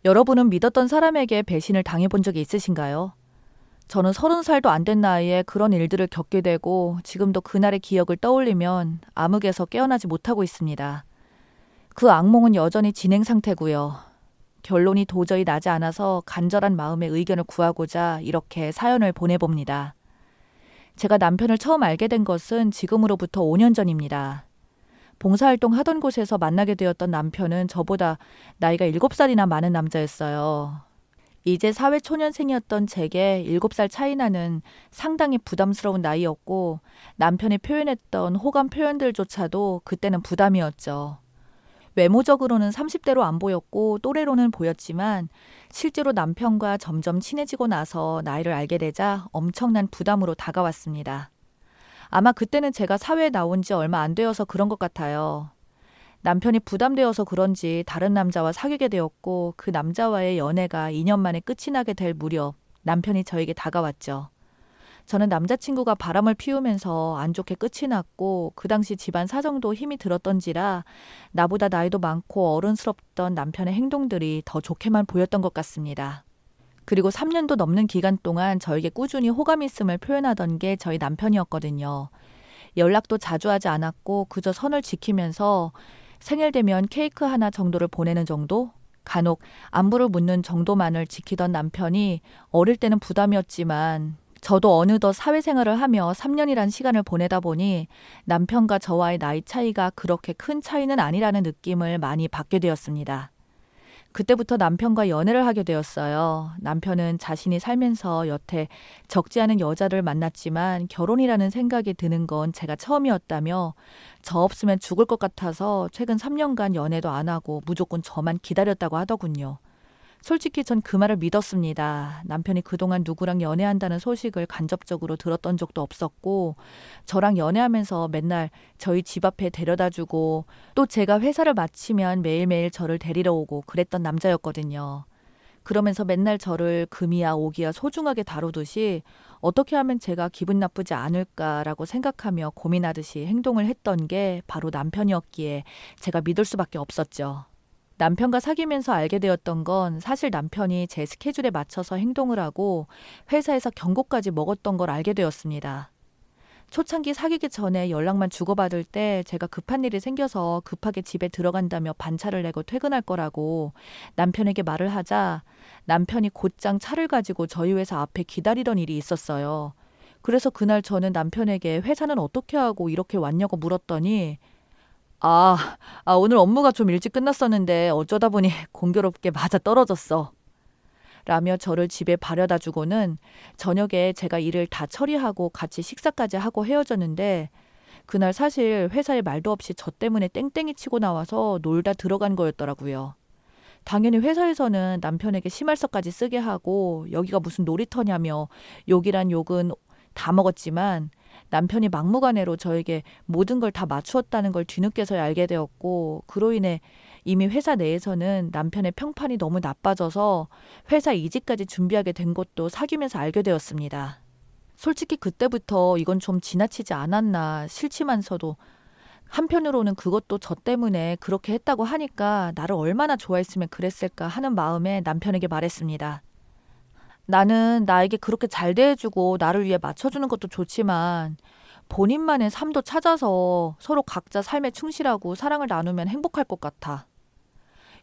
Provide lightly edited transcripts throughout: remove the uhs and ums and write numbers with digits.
여러분은 믿었던 사람에게 배신을 당해본 적이 있으신가요? 저는 30살도 안 된 나이에 그런 일들을 겪게 되고 지금도 그날의 기억을 떠올리면 암흑에서 깨어나지 못하고 있습니다. 그 악몽은 여전히 진행 상태고요. 결론이 도저히 나지 않아서 간절한 마음의 의견을 구하고자 이렇게 사연을 보내봅니다. 제가 남편을 처음 알게 된 것은 지금으로부터 5년 전입니다. 봉사활동 하던 곳에서 만나게 되었던 남편은 저보다 나이가 7살이나 많은 남자였어요. 이제 사회초년생이었던 제게 7살 차이 나는 상당히 부담스러운 나이였고 남편이 표현했던 호감 표현들조차도 그때는 부담이었죠. 외모적으로는 30대로 안 보였고 또래로는 보였지만 실제로 남편과 점점 친해지고 나서 나이를 알게 되자 엄청난 부담으로 다가왔습니다. 아마 그때는 제가 사회에 나온 지 얼마 안 되어서 그런 것 같아요. 남편이 부담되어서 그런지 다른 남자와 사귀게 되었고 그 남자와의 연애가 2년 만에 끝이 나게 될 무렵 남편이 저에게 다가왔죠. 저는 남자친구가 바람을 피우면서 안 좋게 끝이 났고 그 당시 집안 사정도 힘이 들었던지라 나보다 나이도 많고 어른스럽던 남편의 행동들이 더 좋게만 보였던 것 같습니다. 그리고 3년도 넘는 기간 동안 저에게 꾸준히 호감 있음을 표현하던 게 저희 남편이었거든요. 연락도 자주 하지 않았고 그저 선을 지키면서 생일 되면 케이크 하나 정도를 보내는 정도? 간혹 안부를 묻는 정도만을 지키던 남편이 어릴 때는 부담이었지만 저도 어느덧 사회생활을 하며 3년이란 시간을 보내다 보니 남편과 저와의 나이 차이가 그렇게 큰 차이는 아니라는 느낌을 많이 받게 되었습니다. 그때부터 남편과 연애를 하게 되었어요. 남편은 자신이 살면서 여태 적지 않은 여자를 만났지만 결혼이라는 생각이 드는 건 제가 처음이었다며 저 없으면 죽을 것 같아서 최근 3년간 연애도 안 하고 무조건 저만 기다렸다고 하더군요. 솔직히 전 그 말을 믿었습니다. 남편이 그동안 누구랑 연애한다는 소식을 간접적으로 들었던 적도 없었고 저랑 연애하면서 맨날 저희 집 앞에 데려다주고 또 제가 회사를 마치면 매일매일 저를 데리러 오고 그랬던 남자였거든요. 그러면서 맨날 저를 금이야 오기야 소중하게 다루듯이 어떻게 하면 제가 기분 나쁘지 않을까라고 생각하며 고민하듯이 행동을 했던 게 바로 남편이었기에 제가 믿을 수밖에 없었죠. 남편과 사귀면서 알게 되었던 건 사실 남편이 제 스케줄에 맞춰서 행동을 하고 회사에서 경고까지 먹었던 걸 알게 되었습니다. 초창기 사귀기 전에 연락만 주고받을 때 제가 급한 일이 생겨서 급하게 집에 들어간다며 반차를 내고 퇴근할 거라고 남편에게 말을 하자 남편이 곧장 차를 가지고 저희 회사 앞에 기다리던 일이 있었어요. 그래서 그날 저는 남편에게 회사는 어떻게 하고 이렇게 왔냐고 물었더니 오늘 업무가 좀 일찍 끝났었는데 어쩌다 보니 공교롭게 맞아 떨어졌어. 라며 저를 집에 바려다 주고는 저녁에 제가 일을 다 처리하고 같이 식사까지 하고 헤어졌는데 그날 사실 회사에 말도 없이 저 때문에 땡땡이 치고 나와서 놀다 들어간 거였더라고요. 당연히 회사에서는 남편에게 심할서까지 쓰게 하고 여기가 무슨 놀이터냐며 욕이란 욕은 다 먹었지만 남편이 막무가내로 저에게 모든 걸 다 맞추었다는 걸 뒤늦게서야 알게 되었고 그로 인해 이미 회사 내에서는 남편의 평판이 너무 나빠져서 회사 이직까지 준비하게 된 것도 사귀면서 알게 되었습니다. 솔직히 그때부터 이건 좀 지나치지 않았나 싫지만서도 한편으로는 그것도 저 때문에 그렇게 했다고 하니까 나를 얼마나 좋아했으면 그랬을까 하는 마음에 남편에게 말했습니다. 나는 나에게 그렇게 잘 대해주고 나를 위해 맞춰주는 것도 좋지만 본인만의 삶도 찾아서 서로 각자 삶에 충실하고 사랑을 나누면 행복할 것 같아.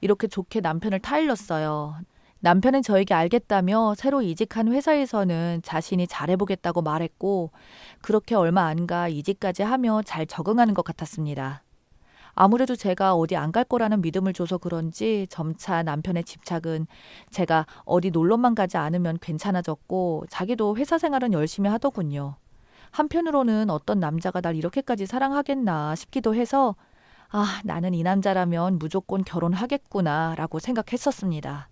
이렇게 좋게 남편을 타일렀어요. 남편은 저에게 알겠다며 새로 이직한 회사에서는 자신이 잘해보겠다고 말했고 그렇게 얼마 안 가 이직까지 하며 잘 적응하는 것 같았습니다. 아무래도 제가 어디 안 갈 거라는 믿음을 줘서 그런지 점차 남편의 집착은 제가 어디 놀러만 가지 않으면 괜찮아졌고 자기도 회사 생활은 열심히 하더군요. 한편으로는 어떤 남자가 날 이렇게까지 사랑하겠나 싶기도 해서 나는 이 남자라면 무조건 결혼하겠구나 라고 생각했었습니다.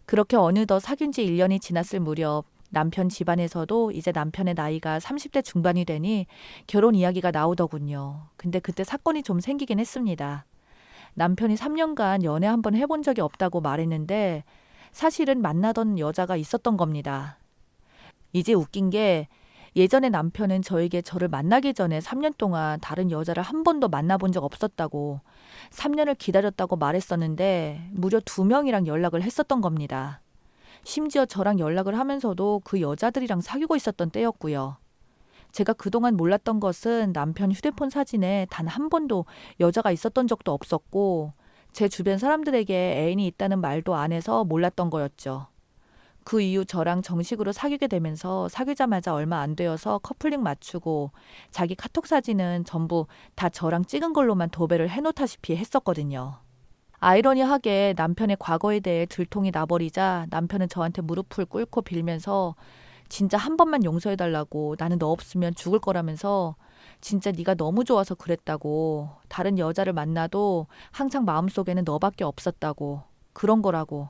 그렇게 어느덧 사귄 지 1년이 지났을 무렵 남편 집안에서도 이제 남편의 나이가 30대 중반이 되니 결혼 이야기가 나오더군요. 근데 그때 사건이 좀 생기긴 했습니다. 남편이 3년간 연애 한번 해본 적이 없다고 말했는데 사실은 만나던 여자가 있었던 겁니다. 이제 웃긴 게 예전에 남편은 저에게 저를 만나기 전에 3년 동안 다른 여자를 한 번도 만나본 적 없었다고 3년을 기다렸다고 말했었는데 무려 2명이랑 연락을 했었던 겁니다. 심지어 저랑 연락을 하면서도 그 여자들이랑 사귀고 있었던 때였고요. 제가 그동안 몰랐던 것은 남편 휴대폰 사진에 단 한 번도 여자가 있었던 적도 없었고 제 주변 사람들에게 애인이 있다는 말도 안 해서 몰랐던 거였죠. 그 이후 저랑 정식으로 사귀게 되면서 사귀자마자 얼마 안 되어서 커플링 맞추고 자기 카톡 사진은 전부 다 저랑 찍은 걸로만 도배를 해놓다시피 했었거든요. 아이러니하게 남편의 과거에 대해 들통이 나버리자 남편은 저한테 무릎을 꿇고 빌면서 진짜 한 번만 용서해달라고 나는 너 없으면 죽을 거라면서 진짜 네가 너무 좋아서 그랬다고 다른 여자를 만나도 항상 마음속에는 너밖에 없었다고 그런 거라고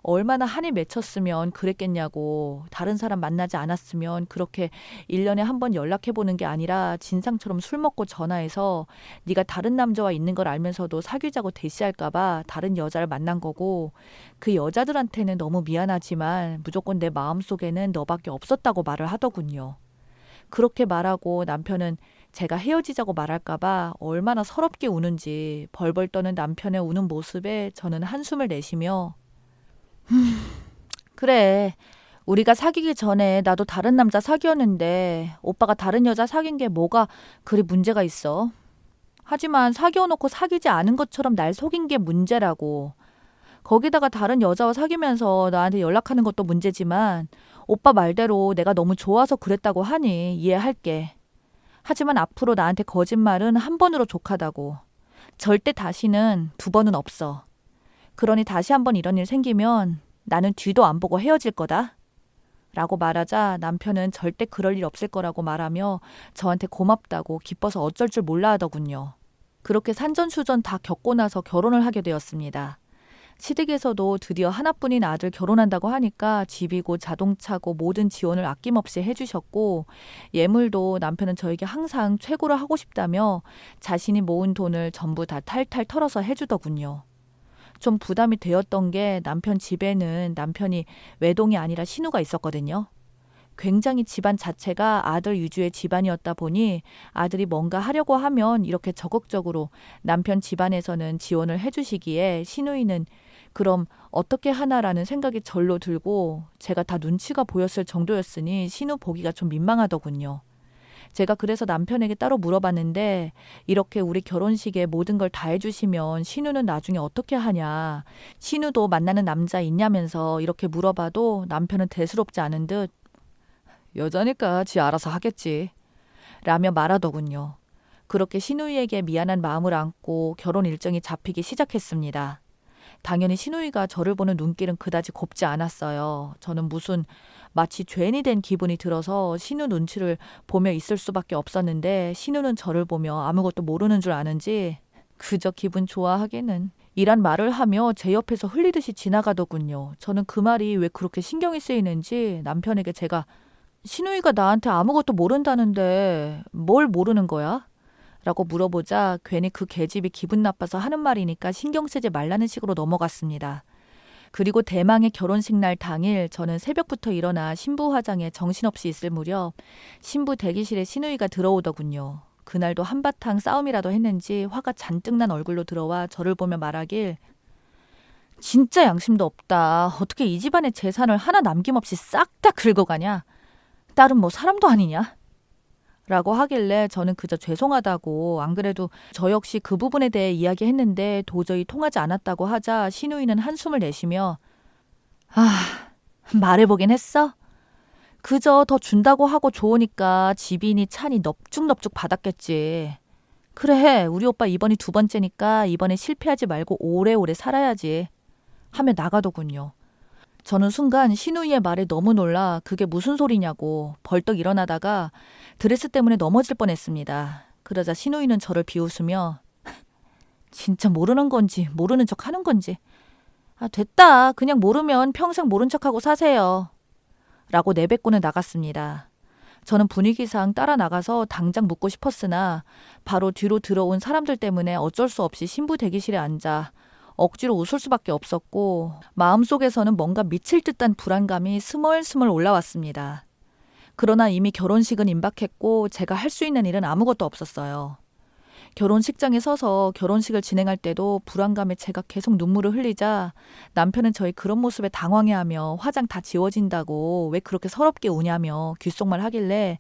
얼마나 한이 맺혔으면 그랬겠냐고 다른 사람 만나지 않았으면 그렇게 1년에 한 번 연락해보는 게 아니라 진상처럼 술 먹고 전화해서 네가 다른 남자와 있는 걸 알면서도 사귀자고 대시할까 봐 다른 여자를 만난 거고 그 여자들한테는 너무 미안하지만 무조건 내 마음속에는 너밖에 없었다고 말을 하더군요. 그렇게 말하고 남편은 제가 헤어지자고 말할까 봐 얼마나 서럽게 우는지 벌벌 떠는 남편의 우는 모습에 저는 한숨을 내쉬며 그래. 우리가 사귀기 전에 나도 다른 남자 사귀었는데 오빠가 다른 여자 사귄 게 뭐가 그리 문제가 있어. 하지만 사귀어놓고 사귀지 않은 것처럼 날 속인 게 문제라고. 거기다가 다른 여자와 사귀면서 나한테 연락하는 것도 문제지만 오빠 말대로 내가 너무 좋아서 그랬다고 하니 이해할게. 하지만 앞으로 나한테 거짓말은 한 번으로 족하다고. 절대 다시는 2번은 없어. 그러니 다시 한번 이런 일 생기면 나는 뒤도 안 보고 헤어질 거다. 라고 말하자 남편은 절대 그럴 일 없을 거라고 말하며 저한테 고맙다고 기뻐서 어쩔 줄 몰라 하더군요. 그렇게 산전수전 다 겪고 나서 결혼을 하게 되었습니다. 시댁에서도 드디어 하나뿐인 아들 결혼한다고 하니까 집이고 자동차고 모든 지원을 아낌없이 해주셨고 예물도 남편은 저에게 항상 최고로 하고 싶다며 자신이 모은 돈을 전부 다 탈탈 털어서 해주더군요. 좀 부담이 되었던 게 남편 집에는 남편이 외동이 아니라 신우가 있었거든요. 굉장히 집안 자체가 아들 위주의 집안이었다 보니 아들이 뭔가 하려고 하면 이렇게 적극적으로 남편 집안에서는 지원을 해주시기에 시누이는 그럼 어떻게 하나라는 생각이 절로 들고 제가 다 눈치가 보였을 정도였으니 시누 보기가 좀 민망하더군요. 제가 그래서 남편에게 따로 물어봤는데 이렇게 우리 결혼식에 모든 걸 다 해주시면 신우는 나중에 어떻게 하냐. 신우도 만나는 남자 있냐면서 이렇게 물어봐도 남편은 대수롭지 않은 듯 여자니까 지 알아서 하겠지 라며 말하더군요. 그렇게 시누이에게 미안한 마음을 안고 결혼 일정이 잡히기 시작했습니다. 당연히 시누이가 저를 보는 눈길은 그다지 곱지 않았어요. 저는 마치 죄인이 된 기분이 들어서 신우 눈치를 보며 있을 수밖에 없었는데 신우는 저를 보며 아무것도 모르는 줄 아는지 그저 기분 좋아하기는 이란 말을 하며 제 옆에서 흘리듯이 지나가더군요. 저는 그 말이 왜 그렇게 신경이 쓰이는지 남편에게 제가 신우이가 나한테 아무것도 모른다는데 뭘 모르는 거야? 라고 물어보자 괜히 그 계집이 기분 나빠서 하는 말이니까 신경 쓰지 말라는 식으로 넘어갔습니다. 그리고 대망의 결혼식 날 당일 저는 새벽부터 일어나 신부 화장에 정신없이 있을 무렵 신부 대기실에 시누이가 들어오더군요. 그날도 한바탕 싸움이라도 했는지 화가 잔뜩 난 얼굴로 들어와 저를 보며 말하길 진짜 양심도 없다. 어떻게 이 집안의 재산을 하나 남김없이 싹 다 긁어가냐. 딸은 뭐 사람도 아니냐. 라고 하길래 저는 그저 죄송하다고 안 그래도 저 역시 그 부분에 대해 이야기했는데 도저히 통하지 않았다고 하자 시누이는 한숨을 내쉬며 말해보긴 했어? 그저 더 준다고 하고 좋으니까 집이니 차니 넙죽넙죽 받았겠지. 그래 우리 오빠 이번이 2번째니까 이번에 실패하지 말고 오래오래 살아야지 하며 나가더군요. 저는 순간 시누이의 말에 너무 놀라 그게 무슨 소리냐고 벌떡 일어나다가 드레스 때문에 넘어질 뻔했습니다. 그러자 시누이는 저를 비웃으며 진짜 모르는 건지 모르는 척 하는 건지 됐다. 그냥 모르면 평생 모른 척하고 사세요. 라고 내뱉고는 나갔습니다. 저는 분위기상 따라 나가서 당장 묻고 싶었으나 바로 뒤로 들어온 사람들 때문에 어쩔 수 없이 신부 대기실에 앉아 억지로 웃을 수밖에 없었고 마음속에서는 뭔가 미칠 듯한 불안감이 스멀스멀 올라왔습니다. 그러나 이미 결혼식은 임박했고 제가 할 수 있는 일은 아무것도 없었어요. 결혼식장에 서서 결혼식을 진행할 때도 불안감에 제가 계속 눈물을 흘리자 남편은 저희 그런 모습에 당황해하며 화장 다 지워진다고 왜 그렇게 서럽게 우냐며 귓속말 하길래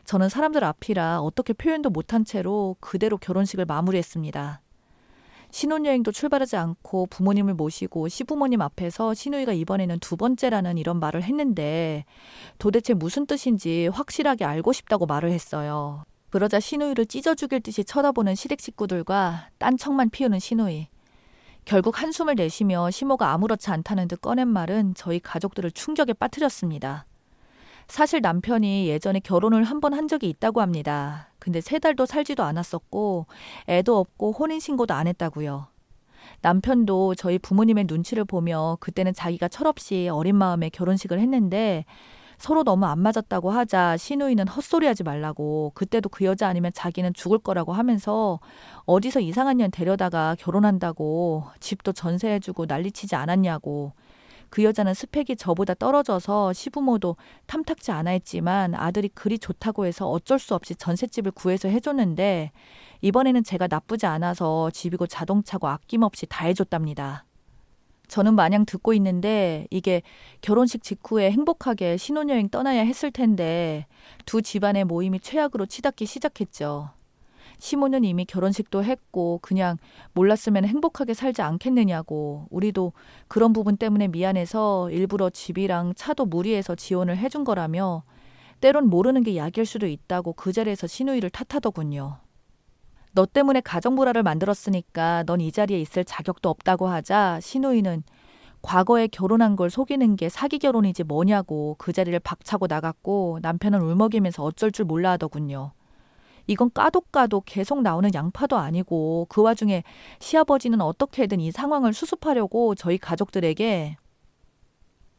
저는 사람들 앞이라 어떻게 표현도 못한 채로 그대로 결혼식을 마무리했습니다. 신혼여행도 출발하지 않고 부모님을 모시고 시부모님 앞에서 시누이가 이번에는 두 번째라는 이런 말을 했는데 도대체 무슨 뜻인지 확실하게 알고 싶다고 말을 했어요. 그러자 시누이를 찢어 죽일 듯이 쳐다보는 시댁 식구들과 딴청만 피우는 시누이. 결국 한숨을 내쉬며 시모가 아무렇지 않다는 듯 꺼낸 말은 저희 가족들을 충격에 빠뜨렸습니다. 사실 남편이 예전에 결혼을 한 번 한 적이 있다고 합니다. 근데 3달도 살지도 않았었고 애도 없고 혼인신고도 안 했다고요. 남편도 저희 부모님의 눈치를 보며 그때는 자기가 철없이 어린 마음에 결혼식을 했는데 서로 너무 안 맞았다고 하자 시누이는 헛소리하지 말라고 그때도 그 여자 아니면 자기는 죽을 거라고 하면서 어디서 이상한 년 데려다가 결혼한다고 집도 전세해주고 난리치지 않았냐고. 그 여자는 스펙이 저보다 떨어져서 시부모도 탐탁지 않아 했지만 아들이 그리 좋다고 해서 어쩔 수 없이 전셋집을 구해서 해줬는데 이번에는 제가 나쁘지 않아서 집이고 자동차고 아낌없이 다 해줬답니다. 저는 마냥 듣고 있는데 이게 결혼식 직후에 행복하게 신혼여행 떠나야 했을 텐데 두 집안의 모임이 최악으로 치닫기 시작했죠. 시모는 이미 결혼식도 했고 그냥 몰랐으면 행복하게 살지 않겠느냐고 우리도 그런 부분 때문에 미안해서 일부러 집이랑 차도 무리해서 지원을 해준 거라며 때론 모르는 게 약일 수도 있다고 그 자리에서 시누이를 탓하더군요. 너 때문에 가정불화를 만들었으니까 넌 이 자리에 있을 자격도 없다고 하자 시누이는 과거에 결혼한 걸 속이는 게 사기 결혼이지 뭐냐고 그 자리를 박차고 나갔고 남편은 울먹이면서 어쩔 줄 몰라 하더군요. 이건 까도 계속 나오는 양파도 아니고 그 와중에 시아버지는 어떻게든 이 상황을 수습하려고 저희 가족들에게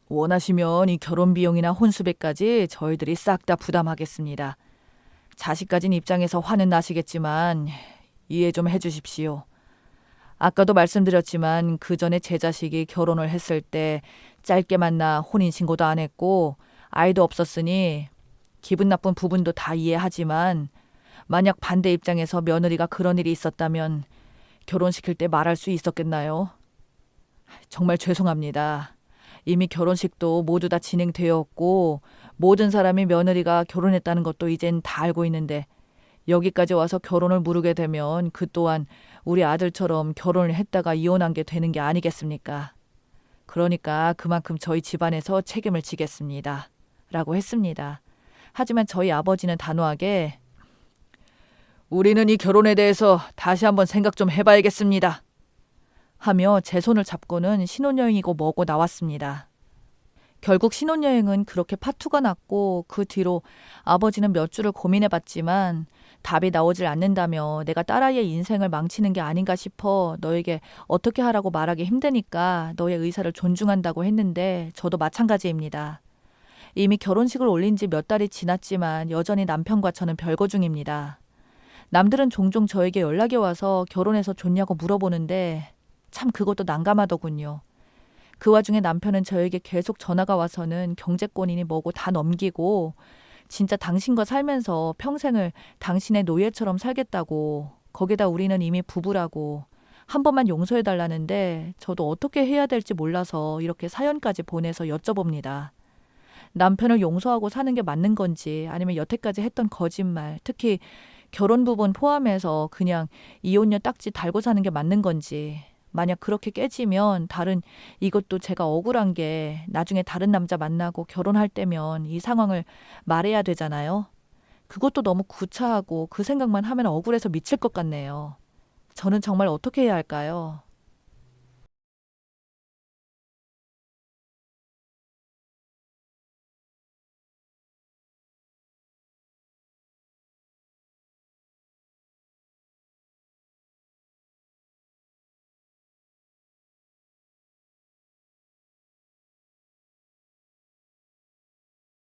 원하시면 이 결혼 비용이나 혼수비까지 저희들이 싹 다 부담하겠습니다. 자식 가진 입장에서 화는 나시겠지만 이해 좀 해주십시오. 아까도 말씀드렸지만 그 전에 제 자식이 결혼을 했을 때 짧게 만나 혼인신고도 안 했고 아이도 없었으니 기분 나쁜 부분도 다 이해하지만 만약 반대 입장에서 며느리가 그런 일이 있었다면 결혼시킬 때 말할 수 있었겠나요? 정말 죄송합니다. 이미 결혼식도 모두 다 진행되었고 모든 사람이 며느리가 결혼했다는 것도 이젠 다 알고 있는데 여기까지 와서 결혼을 무르게 되면 그 또한 우리 아들처럼 결혼을 했다가 이혼한 게 되는 게 아니겠습니까? 그러니까 그만큼 저희 집안에서 책임을 지겠습니다. 라고 했습니다. 하지만 저희 아버지는 단호하게 우리는 이 결혼에 대해서 다시 한번 생각 좀 해봐야겠습니다. 하며 제 손을 잡고는 신혼여행이고 뭐고 나왔습니다. 결국 신혼여행은 그렇게 파투가 났고 그 뒤로 아버지는 몇 주를 고민해봤지만 답이 나오질 않는다며 내가 딸아이의 인생을 망치는 게 아닌가 싶어 너에게 어떻게 하라고 말하기 힘드니까 너의 의사를 존중한다고 했는데 저도 마찬가지입니다. 이미 결혼식을 올린 지 몇 달이 지났지만 여전히 남편과 저는 별거 중입니다. 남들은 종종 저에게 연락이 와서 결혼해서 좋냐고 물어보는데 참 그것도 난감하더군요. 그 와중에 남편은 저에게 계속 전화가 와서는 경제권이니 뭐고 다 넘기고 진짜 당신과 살면서 평생을 당신의 노예처럼 살겠다고 거기다 우리는 이미 부부라고 한 번만 용서해달라는데 저도 어떻게 해야 될지 몰라서 이렇게 사연까지 보내서 여쭤봅니다. 남편을 용서하고 사는 게 맞는 건지 아니면 여태까지 했던 거짓말 특히 결혼 부분 포함해서 그냥 이혼녀 딱지 달고 사는 게 맞는 건지 만약 그렇게 깨지면 이것도 제가 억울한 게 나중에 다른 남자 만나고 결혼할 때면 이 상황을 말해야 되잖아요. 그것도 너무 구차하고 그 생각만 하면 억울해서 미칠 것 같네요. 저는 정말 어떻게 해야 할까요?